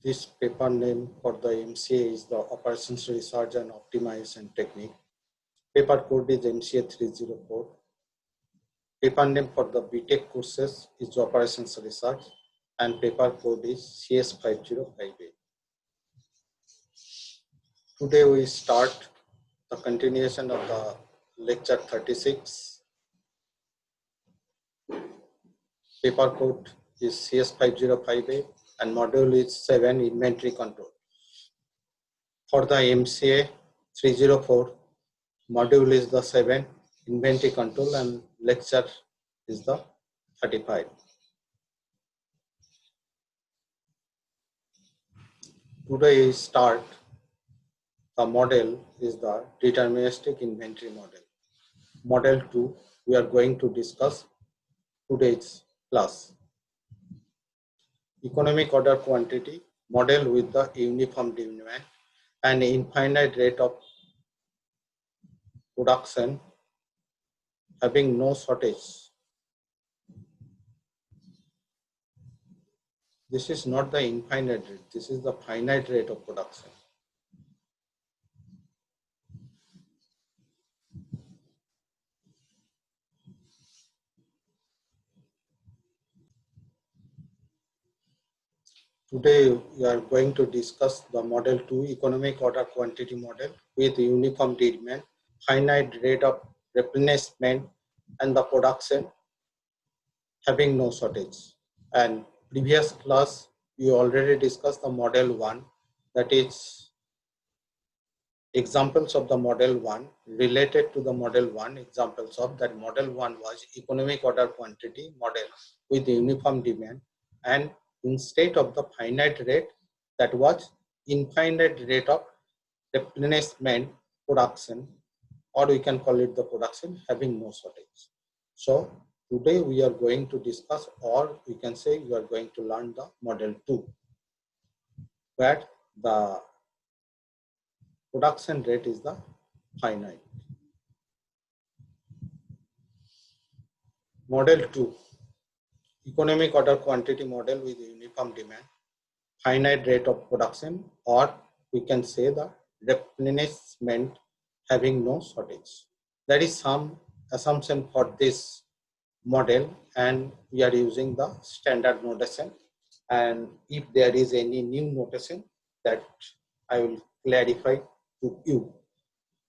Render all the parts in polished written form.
This paper name for the MCA is the Operations Research and Optimization Technique. Paper code is MCA 304. Paper name for the BTech courses is Operations Research and paper code is CS 5058. Today we start the continuation of the lecture 36. Paper code is CS 5058 and module is 7 inventory control. For the MCA 304, module is the 7 inventory control and lecture is the 35. Today we start the model is the deterministic inventory model. Model 2 we are going to discuss today's class. Economic order quantity model with the uniform demand and infinite rate of production having no shortage. This is not the infinite rate, this is the finite rate of production. Today we are going to discuss the model 2 economic order quantity model with uniform demand, finite rate of replenishment and the production having no shortage. And previous class we already discussed the model 1, that is examples of the model 1 related to the model 1. Examples of that model 1 was economic order quantity model with uniform demand, and instead of the finite rate, that was infinite rate of replenishment production, or we can call it the production having no shortage. So today we are going to discuss, or we can say we are going to learn the model 2, where the production rate is the finite. Model 2, economic order quantity model with uniform demand, finite rate of production, or we can say the replenishment having no shortage. There is some assumption for this model and we are using the standard notation, and if there is any new notation that I will clarify to you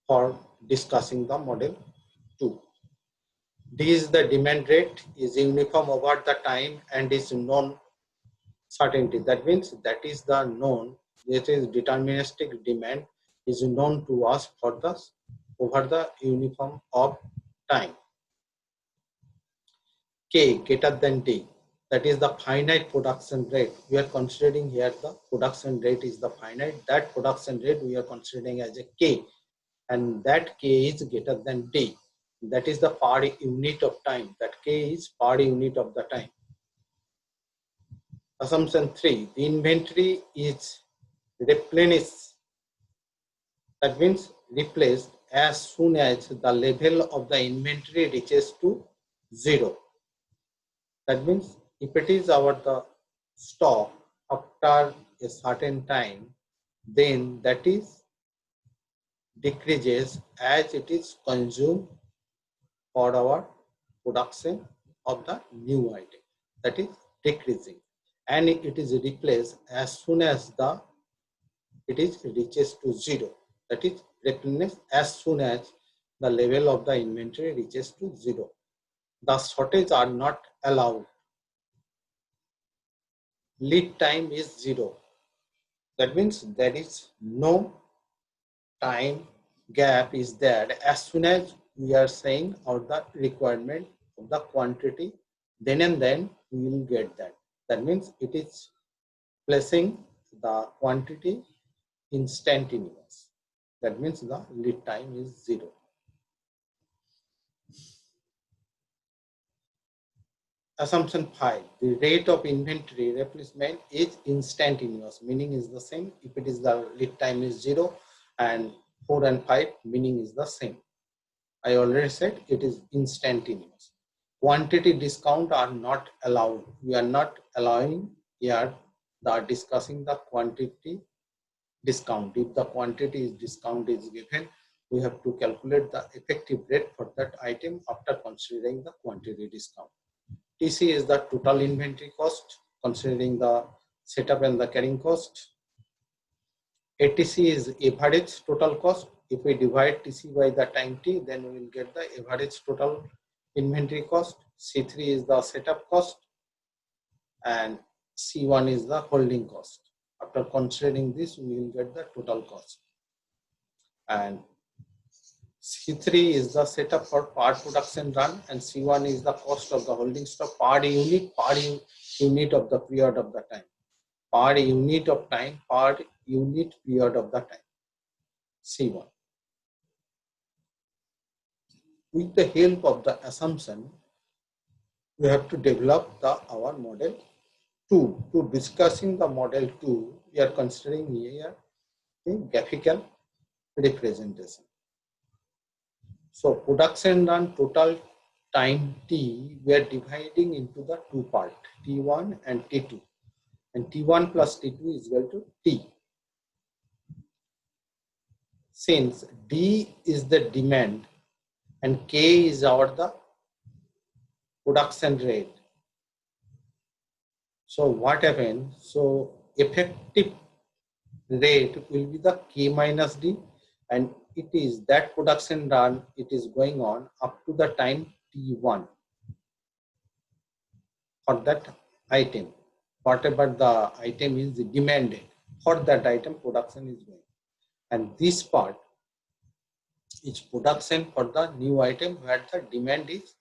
for discussing the model 2. D is the demand rate, is uniform over the time and is known certainty. That means that is the known, that is deterministic demand is known to us for the over the uniform of time. K greater than D, that is the finite production rate. We are considering here the production rate is the finite, that production rate we are considering as a K, and that K is greater than D. That is the per unit of time, that K is per unit of the time. Assumption 3, the inventory is replenished, that means replaced as soon as the level of the inventory reaches to 0. That means if it is our the stock after a certain time, then that is decreases as it is consumed for our production of the new item, that is decreasing, and it is replaced as soon as it is reaches to 0, that is replenished as soon as the level of the inventory reaches to 0. The shortage are not allowed. Lead time is 0. That means there is no time gap is there. As soon as we are saying out the requirement of the quantity, then and then we will get that. That means it is placing the quantity instantaneous. That means the lead time is 0. Assumption 5, the rate of inventory replacement is instantaneous, meaning is the same. If it is the lead time is 0, and 4 and 5 meaning is the same. I already said it is instantaneous. Quantity discount are not allowed. We are not allowing here are discussing the quantity discount. If the quantity is discount is given, we have to calculate the effective rate for that item after considering the quantity discount. TC is the total inventory cost considering the setup and the carrying cost. ATC is average total cost. If we divide TC by the time T, then we will get the average total inventory cost. C3 is the setup cost and C1 is the holding cost. After considering this, we will get the total cost. And C3 is the setup for part production run and C1 is the cost of the holding stock per unit of the period of the time. Per unit of time, per unit period of the time. C1. With the help of the assumption, we have to develop our model 2. To discussing the model 2, we are considering here a graphical representation. So production run total time T, we are dividing into the two parts, T1 and T2. And T1 plus T2 is equal to T. Since D is the demand and K is the production rate. So what happens? So effective rate will be the K minus D, and it is that production run, it is going on up to the time T1 for that item. Whatever the item is demanded, for that item production is going. And this part is production for the new item where the demand is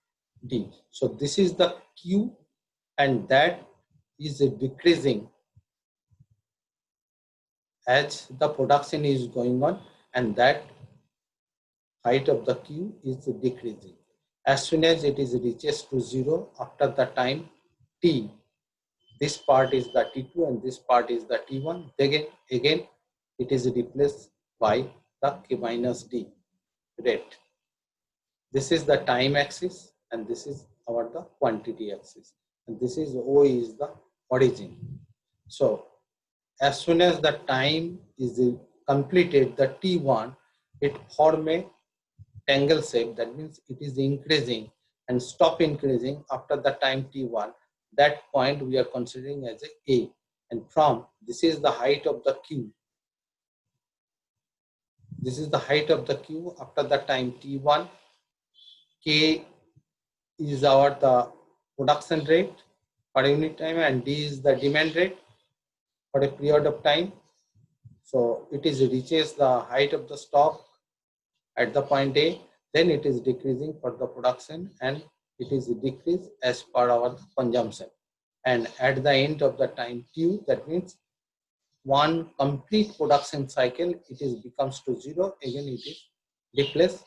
D. So this is the Q, and that is decreasing as the production is going on, and that height of the Q is decreasing. As soon as it is reaches to 0 after the time T, this part is the T2 and this part is the T1. Again it is replaced by the K minus D rate. This is the time axis and this is the quantity axis, and this is O is the origin. So as soon as the time is completed, the T1, it form a triangle shape. That means it is increasing and stop increasing after the time T1. That point we are considering as A. And from this is the height of the Q. This is the height of the Q after the time T1. K is the production rate per unit time, and D is the demand rate for a period of time. So it is reaches the height of the stock at the point A, then it is decreasing for the production and it is decreased as per our consumption. And at the end of the time T, that means one complete production cycle, it is becomes to 0. Again it is replaced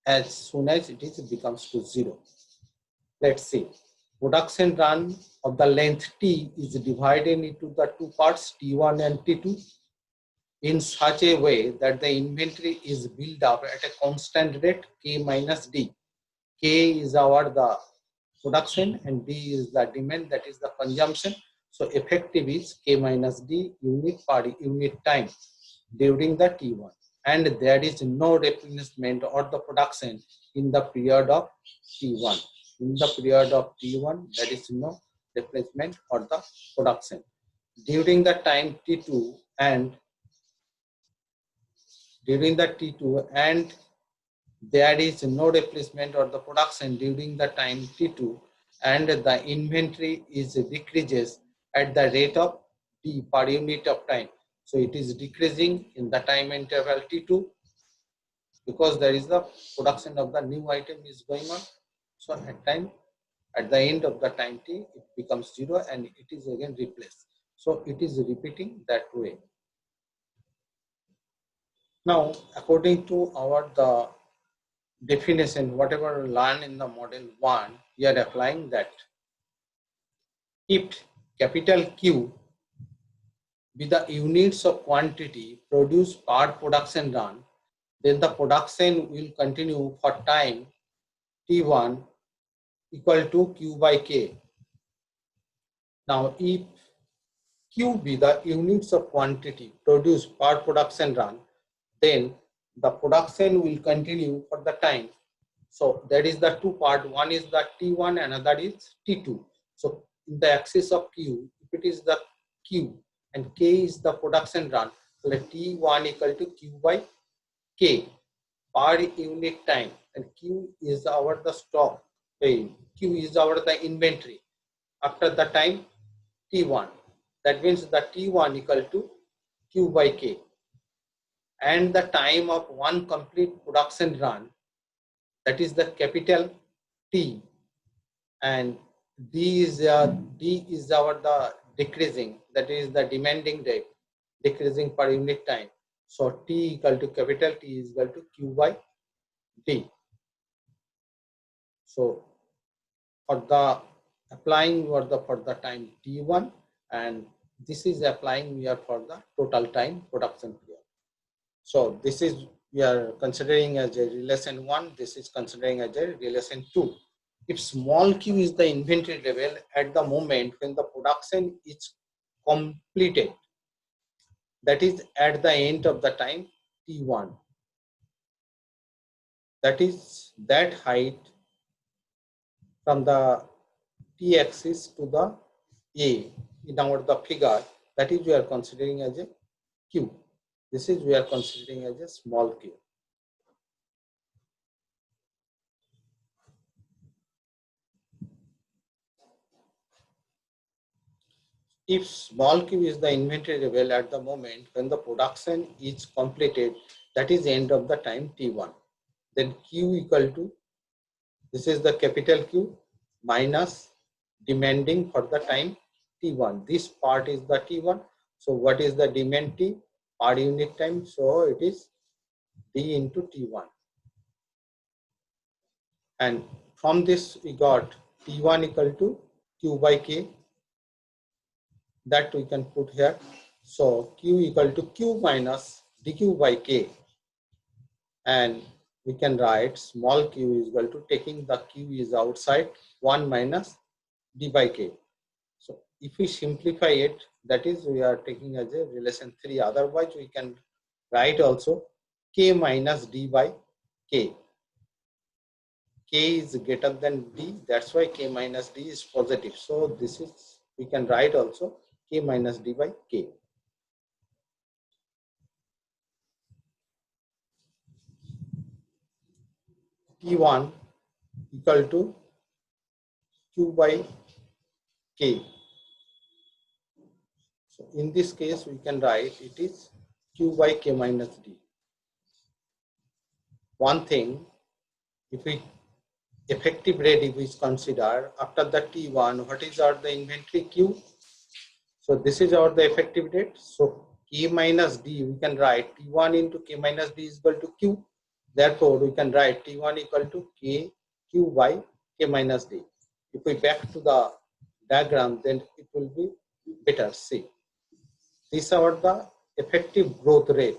as soon as it is becomes to 0. Let's see. Production run of the length T is divided into the two parts T1 and T2 in such a way that the inventory is built up at a constant rate K minus D. K is the production and D is the demand, that is the consumption. So effective is K minus D unit per unit time during the T1, and there is no replenishment or the production in the period of T1. In the period of T1, there is no replacement or the production. During the time T2 and there is no replacement or the production during the time T2, and the inventory is decreases at the rate of D per unit of time. So it is decreasing in the time interval T2 because there is the production of the new item is going on. So at the end of the time T, it becomes 0 and it is again replaced. So it is repeating that way. Now, according to the definition, whatever we learn in the model 1, we are applying that. If capital Q be the units of quantity produced per production run, then the production will continue for time T1 equal to Q by K. Now, if Q be the units of quantity produced per production run, then the production will continue for the time. So that is the two part. One is the T1, another is T2. So in the axis of Q, if it is the Q and K is the production run, so T1 equal to Q by K per unit time, and Q is our the stock. Q is our the inventory after the time T1. That means the T1 equal to Q by K, and the time of one complete production run, that is the capital T, and D is our the decreasing, that is the demanding rate, decreasing per unit time. So T equal to capital T is equal to Q by D. So for the applying for the time T1, and this is applying here for the total time production period. So this is we are considering as a relation 1, this is considering as a relation 2. If small q is the inventory level at the moment when the production is completed, that is at the end of the time T1, that is that height from the t-axis to the A in our the figure, that is we are considering as a q. This is we are considering as a small q. If small q is the inventory level at the moment when the production is completed, that is end of the time T1, then q equal to, this is the capital Q minus demanding for the time T1. This part is the T1. So what is the demand T per unit time? So it is D into T1. And from this we got T1 equal to Q by K. That we can put here. So Q equal to Q minus dQ by K. And we can write small q is equal to, taking the q is outside, 1 minus d by k. So if we simplify it, that is we are taking as a relation 3. Otherwise we can write also k minus d by k. K is greater than d, that's why k minus d is positive. So this is, we can write also k minus d by k. T1 equal to q by k. So in this case, we can write it is q by k minus d. One thing, if we effective rate if we consider after the T1, what is our the inventory q? So this is our the effective rate. So k minus d, we can write T1 into k minus d is equal to q. Therefore, we can write T1 equal to k q by k minus d. If we back to the diagram, then it will be better. See, these are the effective growth rate.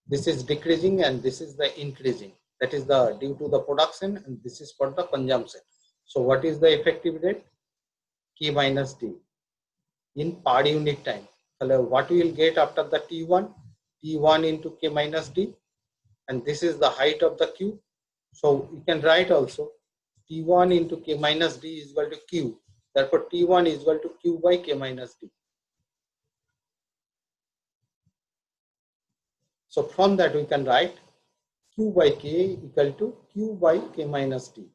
This is decreasing and this is the increasing. That is the due to the production, and this is for the consumption. So what is the effective rate? K minus d in per unit time. So what we will get after the T1? T1 into k minus d, and this is the height of the q. So you can write also T1 into k minus d is equal to q. Therefore, T1 is equal to q by k minus d. So from that we can write q by k equal to q by k minus d.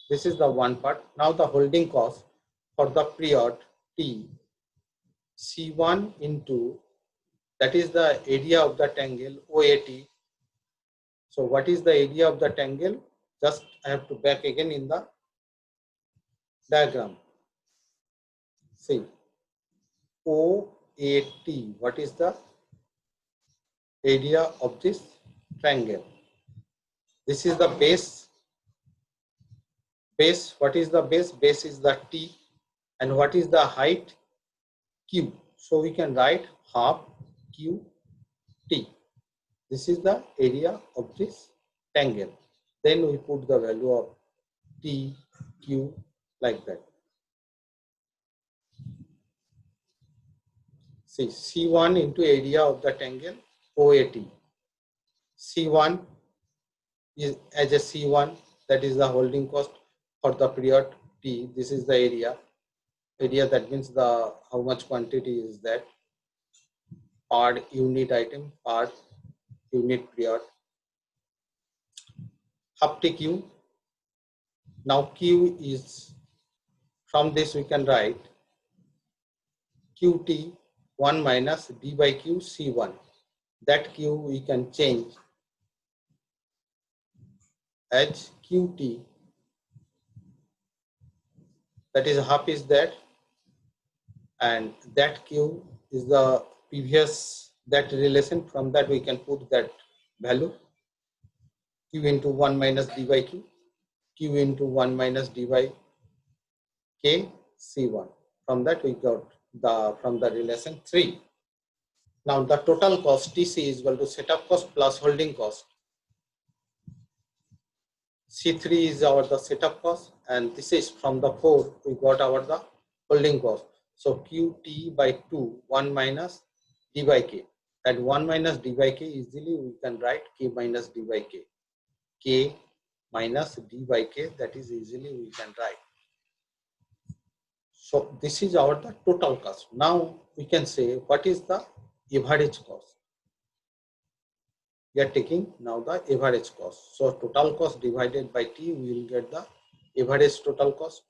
This is the one part. Now the holding cost for the period T, C1 into, that is the area of the triangle OAT. So what is the area of the triangle? Just I have to back again in the diagram. See, OAT, what is the area of this triangle? This is the base. Base, what is the base? Base is the T. And what is the height? Q. So we can write half Q T. This is the area of this triangle. Then we put the value of T, Q like that. See, C1 into area of the triangle OAT. C1 is as a C1, that is the holding cost for the period T. This is the area. Area, that means the how much quantity is that per unit item, per unit period. Half T Q. Now Q is, from this we can write QT 1 minus D by Q C1. That Q we can change as QT, that is half is that, and that Q is the previous that relation. From that we can put that value Q into 1 minus D by Q, Q into 1 minus D by K C1. From that we got from the relation 3. Now the total cost TC is equal to setup cost plus holding cost. C3 is the setup cost, and this is from the 4 we got the holding cost. So QT by 2 1 minus D by K. At 1 minus D by K, easily we can write K minus D by K. K minus D by K, that is easily we can write. So this is the total cost. Now we can say what is the average cost. We are taking now the average cost. So total cost divided by T, we will get the average total cost.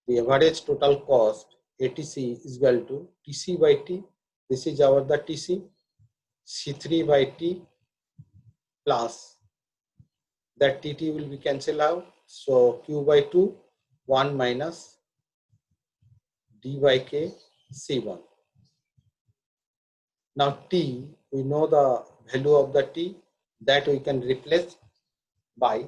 The average total cost ATC is equal to TC by T. This is the TC. C3 by T plus that TT will be cancelled out. So Q by 2 1 minus D by K C1. Now T, we know the value of the T, that we can replace by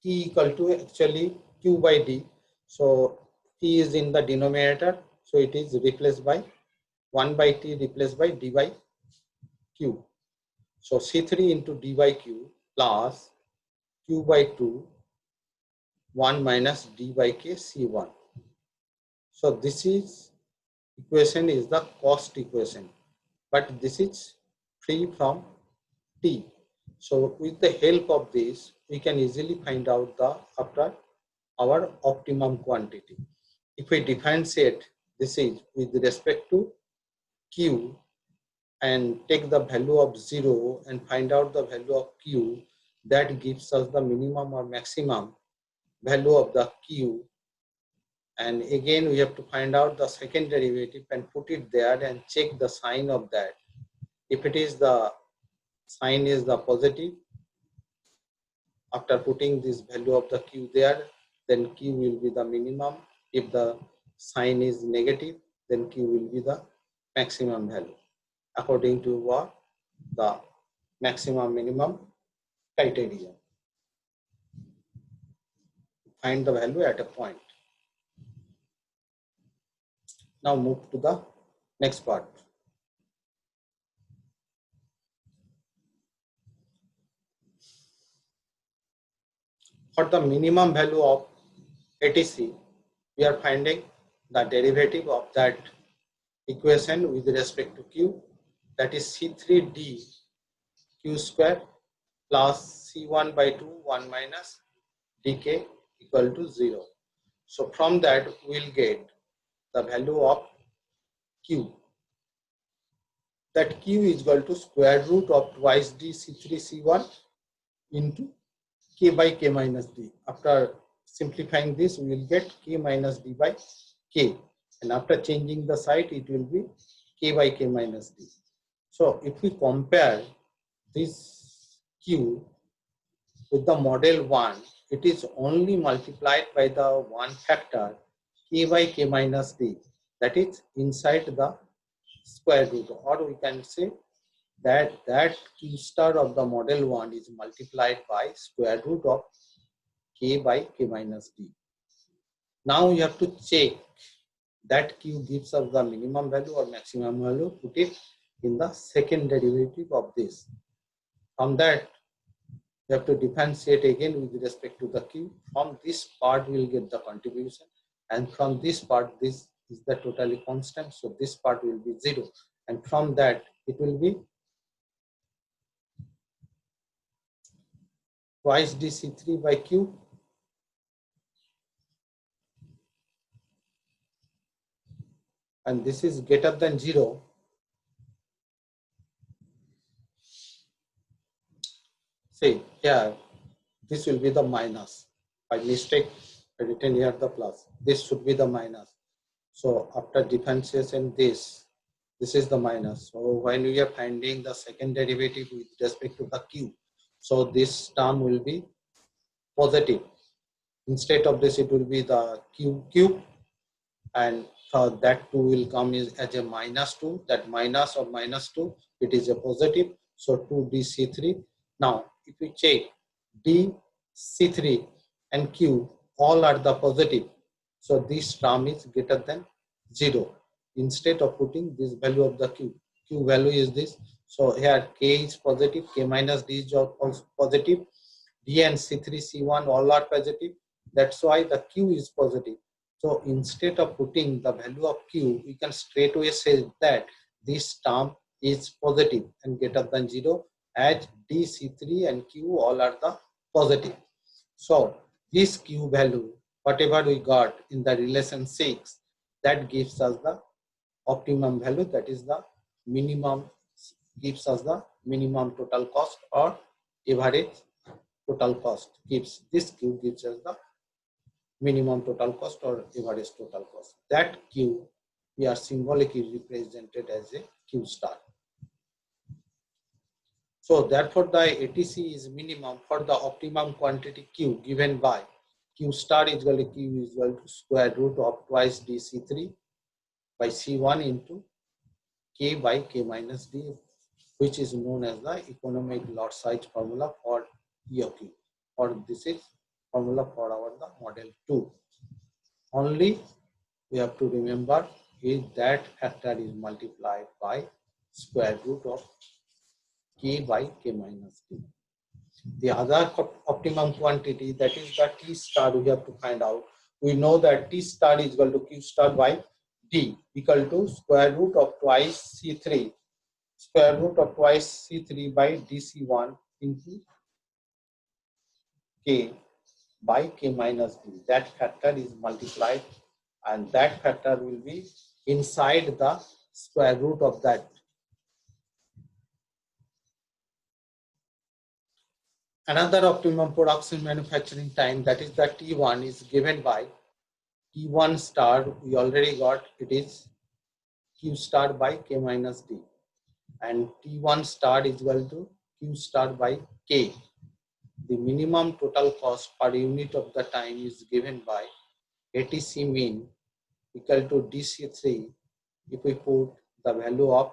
T equal to actually Q by D. So T is in the denominator, so it is replaced by 1 by T replaced by D by Q. So C3 into D by Q plus Q by 2 1 minus D by K C1. So this is equation is the cost equation, but this is free from T. So with the help of this, we can easily find out after our optimum quantity. If we differentiate this is with respect to Q and take the value of 0 and find out the value of Q, that gives us the minimum or maximum value of the Q. And again we have to find out the second derivative and put it there and check the sign of that. If it is the sign is the positive, after putting this value of the Q there, then Q will be the minimum. If the sign is negative, then Q will be the maximum value according to what the maximum minimum criteria. Find the value at a point. Now move to the next part. For the minimum value of ATC, we are finding the derivative of that equation with respect to Q, that is C3D Q square plus C1 by 2 1 minus dk equal to 0. So from that we will get the value of Q. That Q is equal to square root of twice D C3 C1 into K by K minus D. After simplifying this, we will get K minus D by K. And after changing the site, it will be K by K minus D. So if we compare this Q with the model 1, it is only multiplied by the one factor K by K minus D, that is inside the square root, or we can say that Q star of the model 1 is multiplied by square root of K by K minus D. Now you have to check that Q gives us the minimum value or maximum value, put it in the second derivative of this. From that, you have to differentiate again with respect to the Q. From this part, we will get the contribution, and from this part, this is the totally constant. So this part will be 0. And from that, it will be twice dC3 by Q. And this is greater than 0. See, here, this will be the minus. By mistake, I written here the plus. This should be the minus. So after differentiation, this is the minus. So when we are finding the second derivative with respect to the Q, so this term will be positive. Instead of this, it will be the Q cube, and that 2 will come as a minus 2. That minus or minus 2, it is a positive. So 2dC3. Now, if we check dC3 and Q, all are the positive. So this term is greater than 0. Instead of putting this value of the Q value is this. So here K is positive, K minus D is also positive. D and C3, C1 all are positive. That's why the Q is positive. So instead of putting the value of Q, we can straight away say that this term is positive and greater than 0, as D, C3 and Q all are the positive. So this Q value, whatever we got in the relation 6, that gives us the optimum value, that is the minimum, gives us the minimum total cost or average total cost. This Q gives us the minimum total cost or average total cost. That Q we are symbolically represented as a Q star. So therefore the ATC is minimum for the optimum quantity Q given by Q star is equal to Q is equal to square root of twice dC3 by C1 into K by K minus D, which is known as the economic lot size formula for EOQ, or this is formula for our the model 2. Only we have to remember is that factor is multiplied by square root of K by K minus D. The other optimum quantity, that is the T star, we have to find out. We know that T star is equal to Q star by D equal to square root of twice C3, square root of twice C3 by DC1 into K by K minus D. That factor is multiplied, and that factor will be inside the square root of that. Another optimum production manufacturing time, that is the T1, is given by T1 star. We already got, it is Q star by K minus D, and T1 star is equal to Q star by K. The minimum total cost per unit of the time is given by ATC mean equal to DC3. If we put the value of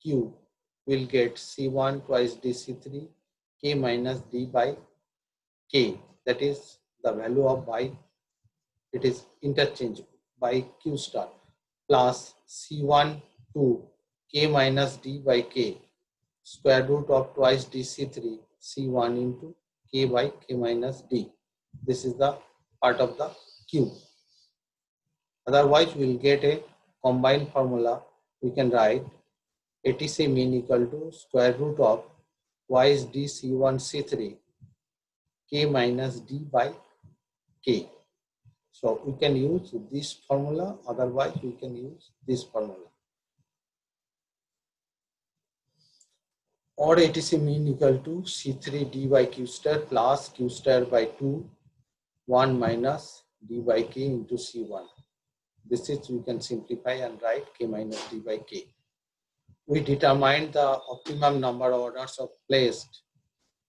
Q, we'll get C1 twice DC3 K minus D by K. That is the value of by, it is interchangeable, by Q star, plus C1 to K minus D by K, square root of twice DC3 C1 into K by K minus D. This is the part of the Q. Otherwise, we will get a combined formula. We can write ATC mean equal to square root of twice DC1 C3 K minus D by K. So we can use this formula, otherwise we can use this formula. Or ATC mean equal to C3 D by Q star plus Q star by 2, 1 minus D by K into C1. This is, we can simplify and write K minus D by K. We determined the optimum number of orders of placed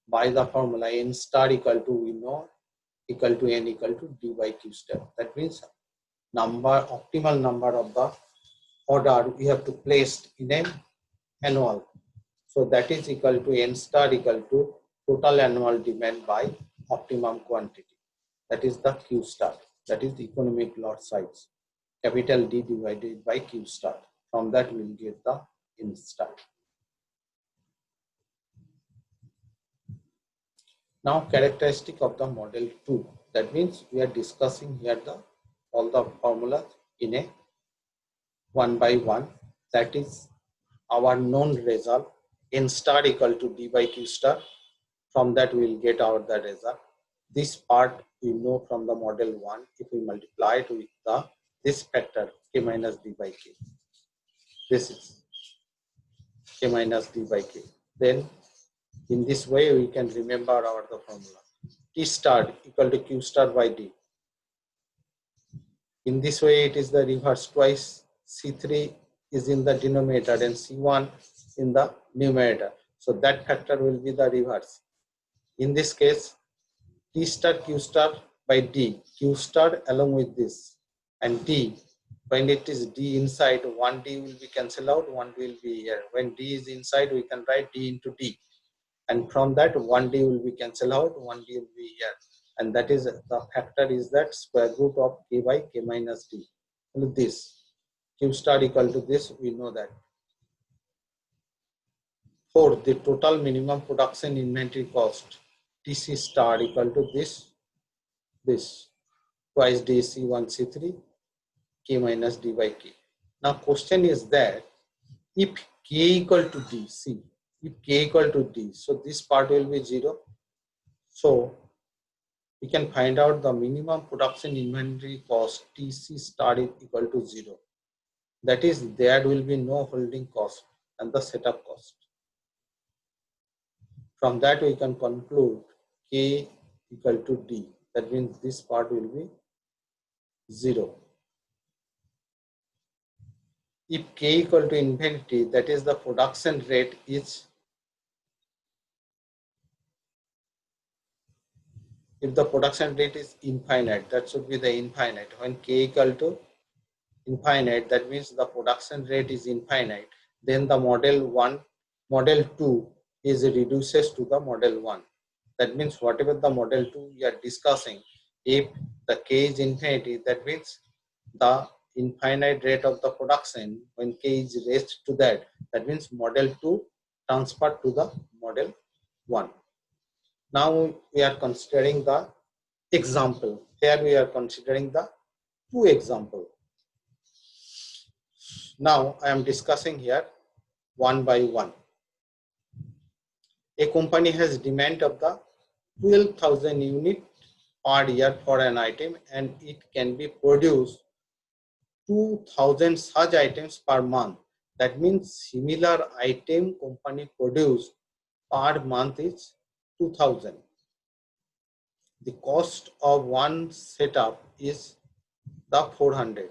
by the formula N star equal to, we know, equal to N equal to D by Q star. That means optimal number of the order we have to place in an annual. So that is equal to N star equal to total annual demand by optimum quantity. That is the Q star. That is the economic lot size. Capital D divided by Q star. From that we will get the N star. Now characteristic of the model 2. That means we are discussing here all the formulas in a 1 by 1. That is our known result. N star equal to D by Q star. From that we will get out the result. This part we know from the model 1. If we multiply it with this factor K minus D by K. This is K minus D by K. Then in this way we can remember our the formula. T star equal to Q star by D. In this way it is the reverse, twice C3 is in the denominator and C1 in the numerator. So that factor will be the reverse. In this case, T star Q star by D, Q star along with this, and D, when it is D inside, one D will be cancelled out, one D will be here. When D is inside, we can write D into D. And from that, one D will be cancelled out, one D will be here. And that is the factor is that square root of K by K minus D. With this, Q star equal to this, we know that. For the total minimum production inventory cost, TC star equal to this twice DC1 C3 K minus D by K. Now question is that if K equal to D, see, if K equal to D, so this part will be 0. So we can find out the minimum production inventory cost TC star is equal to 0. That is, there will be no holding cost and the setup cost. From that we can conclude K equal to D. That means this part will be 0. If K equal to infinity, that is the production rate is, if the production rate is infinite, that should be the infinite. When K equal to infinite, that means the production rate is infinite. Then the model 2 is reduces to the model 1. That means whatever the model 2 we are discussing, if the K is infinity, that means the infinite rate of the production, when K is raised to that, that means model 2 transferred to the model 1. Now we are considering the example. Here we are considering the 2 example. Now I am discussing here 1 by 1. A company has demand of the 12,000 units per year for an item, and it can be produced 2,000 such items per month. That means similar item company produce per month is 2,000. The cost of one setup is the 400.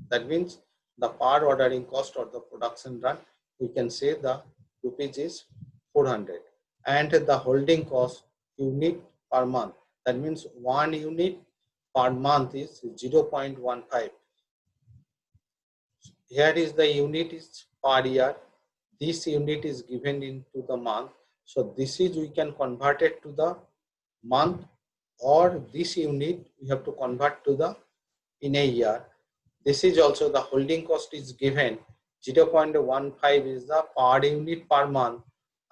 That means the per ordering cost or the production run, we can say the rupees is 400. And the holding cost unit per month. That means 1 unit per month is 0.15. Here is the unit is per year. This unit is given into the month. So this is, we can convert it to the month, or this unit we have to convert to the in a year. This is also the holding cost is given 0.15 is the per unit per month.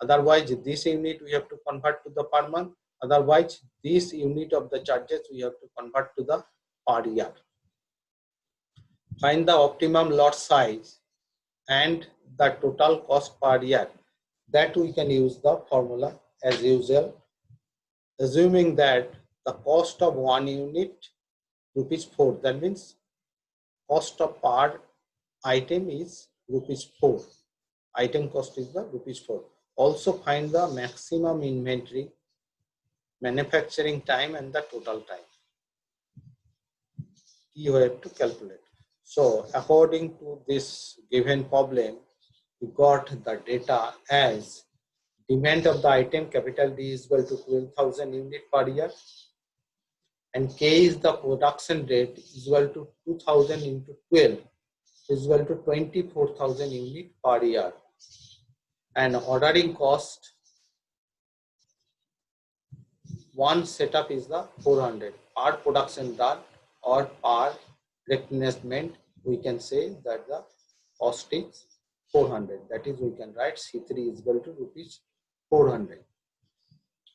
Otherwise this unit we have to convert to the per month. Otherwise this unit of the charges we have to convert to the per year. Find the optimum lot size and the total cost per year. That we can use the formula as usual, assuming that the cost of 1 unit rupees 4. That means cost of per item is rupees 4. Item cost is the rupees 4. Also find the maximum inventory, manufacturing time and the total time. You have to calculate. So according to this given problem, we got the data as demand of the item capital D is equal to 12,000 units per year, and K is the production rate is equal to 2,000 into 12 is equal to 24,000 units per year, and ordering cost one setup is the 400 per production done or per replenishment. We can say that the cost is 400. That is, we can write C3 is equal to rupees 400,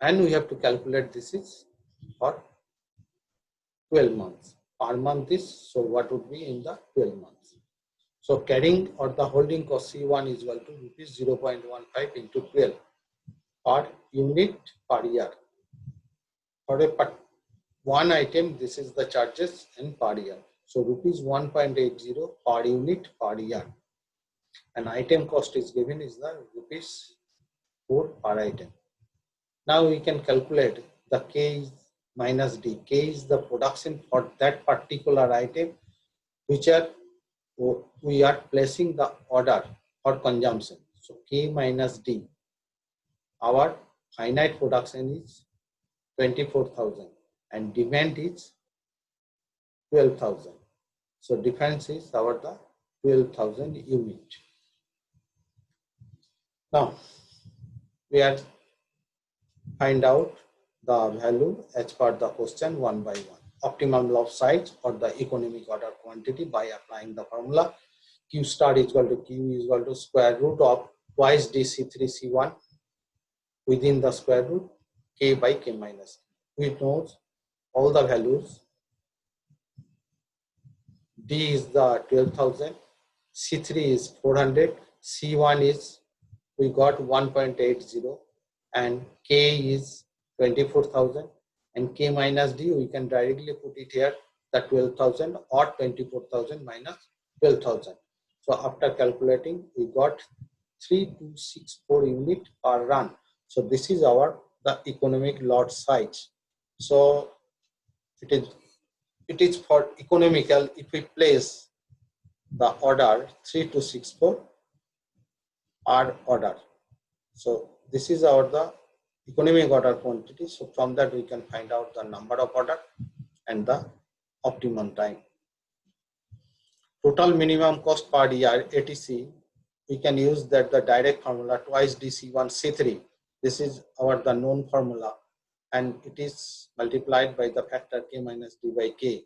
and we have to calculate this is for 12 months. per month is, so what would be in the 12 months. So carrying or the holding cost C1 is equal to rupees 0.15 into 12 per unit per year. For one item, this is the charges and per year. So rupees 1.80 per unit per year. And item cost is given is the rupees 4 per item. Now we can calculate the K minus D. K is the production for that particular item which we are placing the order for consumption. So K minus D. Our finite production is 24,000 and demand is 12,000. So difference is our the 12,000 unit. Now we are find out the value as per the question one by one. Optimum loss size or the economic order quantity by applying the formula Q star is equal to Q is equal to square root of twice DC3 C1 within the square root K by K minus. We know all the values. D is the 12,000, C3 is 400, C1 is we got 1.80 and K is 24,000 and K minus D we can directly put it here the 12,000 or 24,000 minus 12,000. So after calculating we got 3264 unit per run. So this is our the economic lot size. So it is for economical if we place the order 3264 per order. So this is our the economic order quantity. So from that we can find out the number of order and the optimum time. Total minimum cost per year ATC, we can use that the direct formula twice DC1 C3. This is our the known formula and it is multiplied by the factor K minus D by K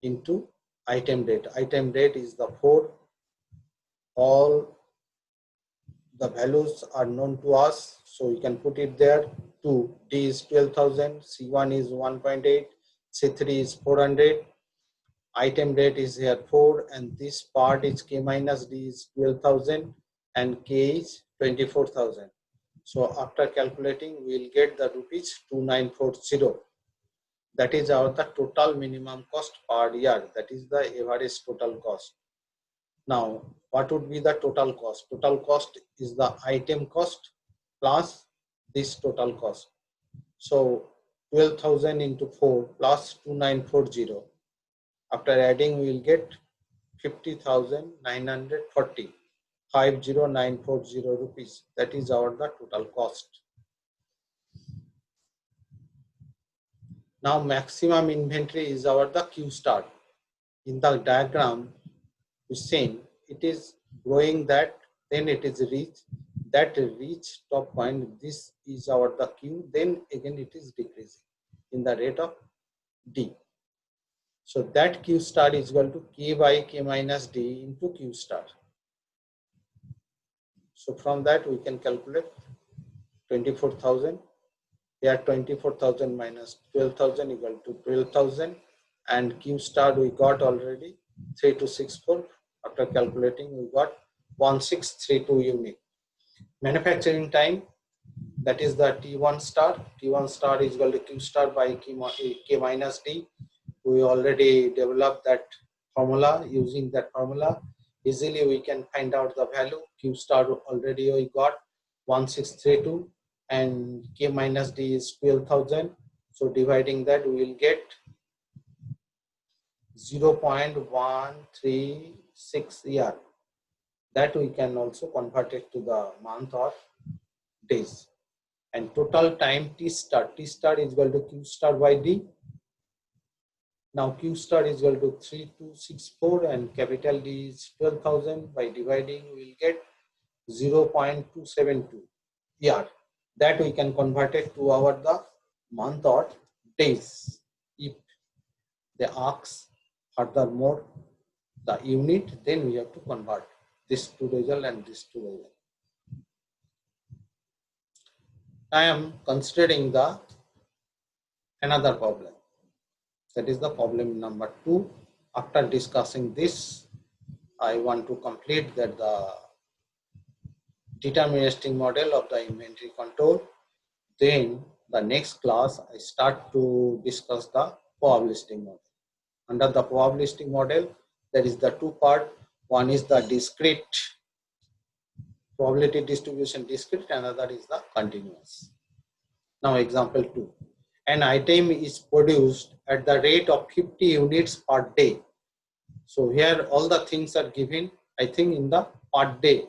into item rate. Item rate is the 4. All the values are known to us, so we can put it there. 2 D is 12,000, C1 is 1.8, C3 is 400. Item rate is here 4 and this part is K minus D is 12,000 and K is 24,000. So after calculating we will get the rupees 2940. That is our the total minimum cost per year. That is the average total cost. Now what would be the total cost? Total cost is the item cost plus this total cost. So 12,000 into 4 plus 2940. After adding we will get 50,940. 50940 rupees. That is our the total cost. Now maximum inventory is our the Q star. In the diagram we seen it is growing that then it is reach top point. This is our the Q, then again it is decreasing in the rate of D. So that Q star is equal to K by K minus D into Q star. So from that we can calculate 24,000. Here 24,000 minus 12,000 equal to 12,000 and Q star we got already 3264. After calculating we got 1632 unit. Manufacturing time, that is the T1 star. T1 star is equal to Q star by K minus D. We already developed that formula. Using that formula easily we can find out the value. Q star already we got 1632 and K minus D is 12,000. So dividing that we will get 0.136 year. That we can also convert it to the month or days. And total time T star is equal to Q star by D. Now Q star is equal to 3264 and capital D is 12,000. By dividing we will get 0.272 year. That we can convert it to our the month or days. If they ask furthermore the unit, then we have to convert this to result and this to result. I am considering the another problem. That is the problem number 2. After discussing this, I want to complete that the deterministic model of the inventory control. Then the next class I start to discuss the probabilistic model. Under the probabilistic model, there is the two part. One is the discrete probability distribution discrete, another is the continuous. Now example 2. An item is produced at the rate of 50 units per day. So here all the things are given, I think, in the per day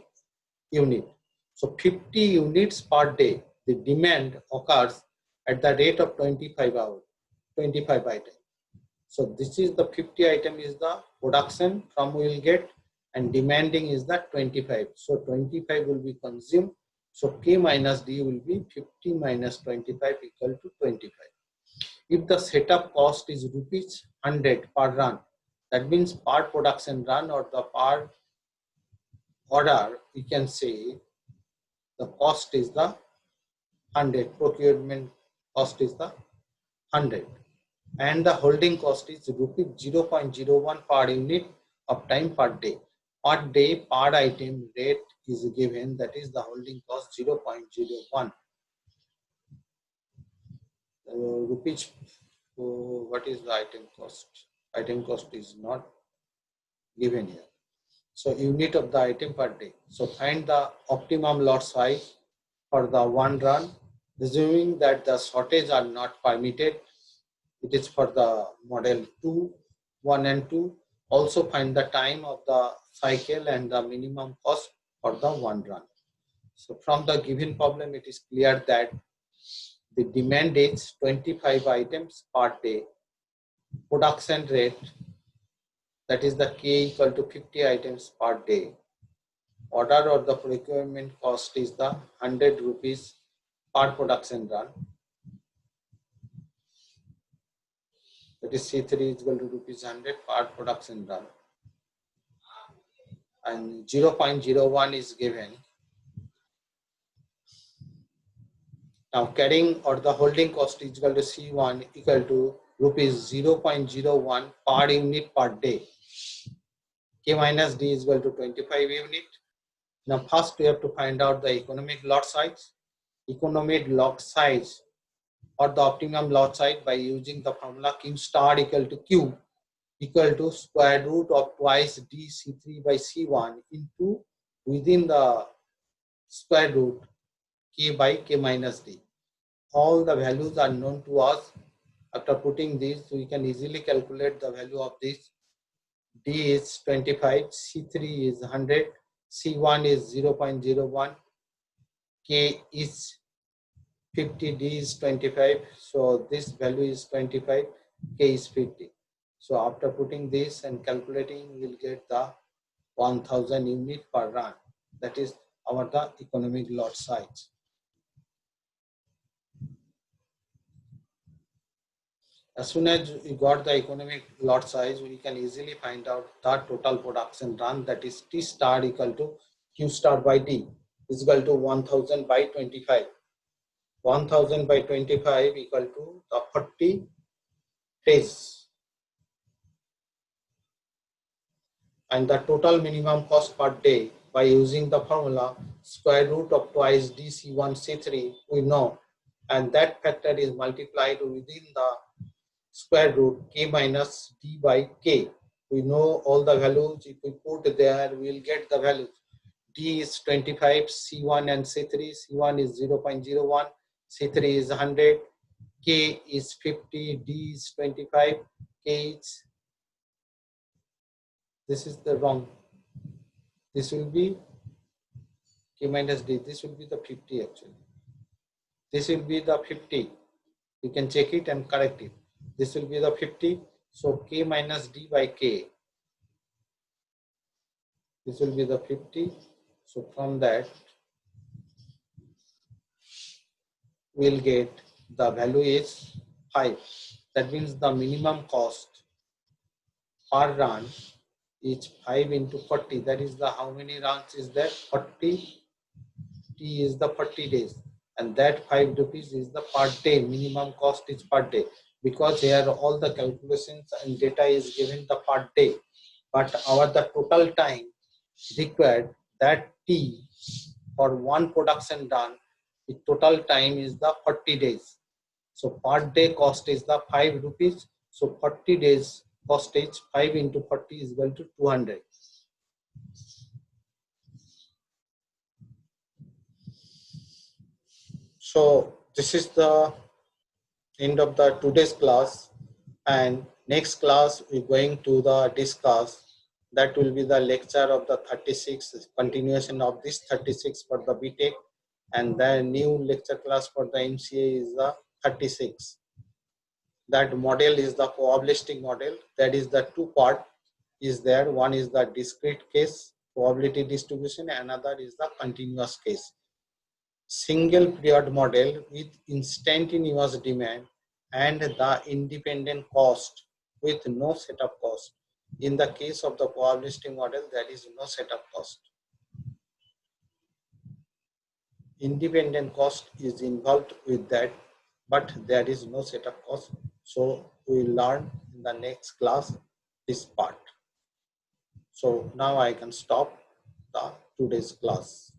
unit. So 50 units per day, the demand occurs at the rate of 25 items. So this is the 50 item is the production from we will get, and demanding is the 25. So 25 will be consumed. So K minus D will be 50 minus 25 equal to 25. If the setup cost is rupees 100 per run, that means per production run or the per order, we can say the cost is the 100, procurement cost is the 100, and the holding cost is rupees 0.01 per unit of time per day. Per day, per item rate is given, that is the holding cost 0.01 rupees. What is the item cost? Item cost is not given here. So unit of the item per day. So find the optimum lot size for the one run, assuming that the shortage are not permitted. It is for the model 2, 1 and 2. Also find the time of the cycle and the minimum cost for the one run. So from the given problem, it is clear that the demand is 25 items per day. Production rate, that is the K equal to 50 items per day. Order or the procurement cost is the 100 rupees per production run. That is C3 is equal to rupees 100 per production run. And 0.01 is given. Now carrying or the holding cost is equal to C1 equal to rupees 0.01 per unit per day. K minus D is equal to 25 unit. Now first we have to find out the economic lot size. Economic lot size or the optimum lot size by using the formula Q star equal to Q equal to square root of twice D C3 by C1 into within the square root K by K minus D. All the values are known to us. After putting this, we can easily calculate the value of this. D is 25, C3 is 100, C1 is 0.01, K is 50, D is 25. So this value is 25, K is 50. So after putting this and calculating, we'll get the 1000 unit per run. That is our the economic lot size. As soon as we got the economic lot size, we can easily find out the total production run, that is T star equal to Q star by D is equal to 1000 by 25. 1000 by 25 equal to the 40 days. And the total minimum cost per day by using the formula square root of twice DC1 C3 we know, and that factor is multiplied within the square root K minus D by K. We know all the values. If we put there, we will get the values. D is 25, C1 and C3. C1 is 0.01, C3 is 100, K is 50, D is 25, K is, this is the wrong. This will be K minus D. This will be the 50 actually. This will be the 50. You can check it and correct it. This will be the 50. So K minus D by K. This will be the 50. So from that, we'll get the value is 5. That means the minimum cost per run is 5 into 40. That is the how many runs is that? 40. T is the 40 days. And that 5 rupees is the per day. Minimum cost is per day. because here all the calculations and data is given the per day, but the total time required, that T for one production done, the total time is the 40 days. So per day cost is the 5 rupees. So 40 days cost is 5 into 40 is equal to 200. So this is the end of the today's class, and next class we're going to the discuss, that will be the lecture of the 36, continuation of this 36 for the BTech, and the new lecture class for the MCA is the 36. That model is the probabilistic model. That is the two part is there. One is the discrete case probability distribution, another is the continuous case. Single period model with instantaneous demand and the independent cost with no setup cost. In the case of the probabilistic model, there is no setup cost. Independent cost is involved with that, but there is no setup cost. So we will learn in the next class this part. So now I can stop the today's class.